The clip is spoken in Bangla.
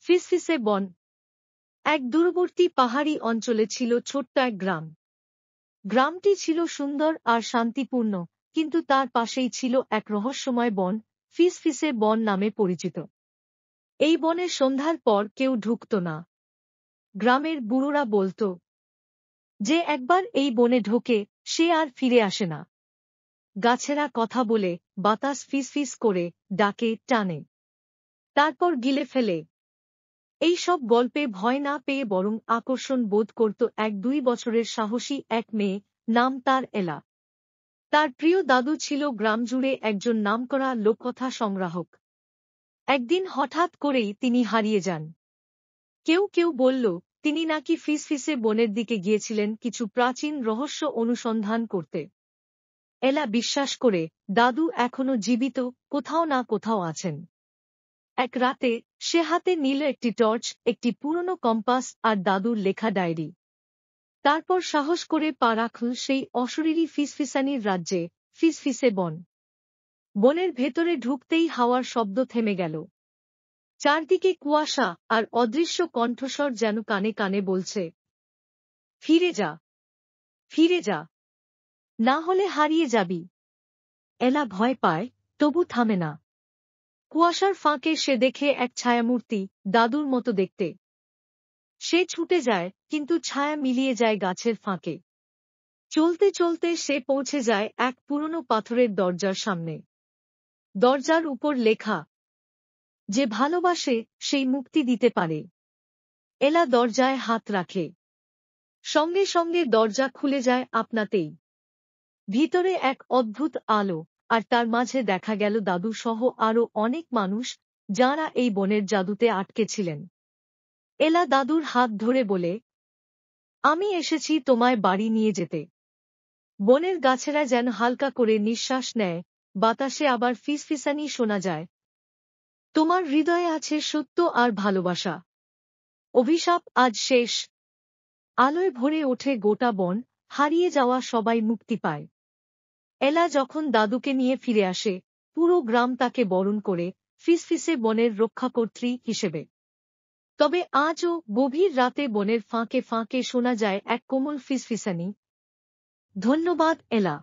ফিসফিসে বন। এক দূরবর্তী পাহাড়ি অঞ্চলে ছিল ছোট্ট এক গ্রাম। গ্রামটি ছিল সুন্দর আর শান্তিপূর্ণ, কিন্তু তার পাশেই ছিল এক রহস্যময় বন, ফিসফিসে বন নামে পরিচিত। এই বনে সন্ধ্যার পর কেউ ঢুকত না। গ্রামের বুড়োরা বলত, যে একবার এই বনে ঢোকে সে আর ফিরে আসে না। গাছেরা কথা বলে, বাতাস ফিসফিস করে ডাকে, টানে, তারপর গিলে ফেলে। এই সব গল্পে ভয় না পেয়ে বরং আকর্ষণ বোধ করত এক 2 বছরের সাহসী এক মেয়ে, নাম তার এলা। তার প্রিয় দাদু ছিল গ্রামজুড়ে একজন নামকরা লোককথা সংগ্রাহক। একদিন হঠাৎ করেই তিনি হারিয়ে যান। কেউ কেউ বলল, তিনি নাকি ফিসফিসে বনের দিকে গিয়েছিলেন কিছু প্রাচীন রহস্য অনুসন্ধান করতে। এলা বিশ্বাস করে, দাদু এখনো জীবিত, কোথাও না কোথাও আছেন। এক রাতে সে হাতে নিল একটি টর্চ, একটি পুরনো কম্পাস আর দাদুর লেখা ডায়েরি। তারপর সাহস করে পা রাখল সেই অশরীরী ফিসফিসানির রাজ্যে, ফিসফিসে বন। বনের ভেতরে ঢুকতেই হাওয়ার শব্দ থেমে গেল। চারদিকে কুয়াশা, আর অদৃশ্য কণ্ঠস্বর যেন কানে কানে বলছে, ফিরে যা, ফিরে যা, না হলে হারিয়ে যাবি। এলা ভয় পায়, তবু থামে না। কুয়াশার ফাঁকে সে দেখে এক ছায়ামূর্তি, দাদুর মতো দেখতে। সে ছুটে যায়, কিন্তু ছায়া মিলিয়ে যায় গাছের ফাঁকে। চলতে চলতে সে পৌঁছে যায় এক পুরনো পাথরের দরজার সামনে। দরজার উপর লেখা, যে ভালোবাসে সেই মুক্তি দিতে পারে। এলা দরজায় হাত রাখে। সঙ্গে সঙ্গে দরজা খুলে যায় আপনাতেই। ভিতরে এক অদ্ভুত আলো, আর তার মাঝে দেখা গেল দাদু সহ আরও অনেক মানুষ, যাঁরা এই বনের জাদুতে আটকে ছিলেন। এলা দাদুর হাত ধরে বলে, আমি এসেছি তোমায় বাড়ি নিয়ে যেতে। বনের গাছেরা যেন হালকা করে নিঃশ্বাস নেয়, বাতাসে আবার ফিসফিসানি শোনা যায়। তোমার হৃদয়ে আছে সত্য আর ভালোবাসা। অভিশাপ আজ শেষ। আলোয় ভরে ওঠে গোটা বন, হারিয়ে যাওয়া সবাই মুক্তি পায়। এলা যখন দাদুকে নিয়ে ফিরে আসে, পুরো গ্রাম তাকে বরণ করে, ফিসফিসে বনের রক্ষাকর্ত্রী হিসেবে। তবে আজও গভীর রাতে বনের ফাঁকে ফাঁকে শোনা যায় এক কোমল ফিসফিসানি। ধন্যবাদ এলা।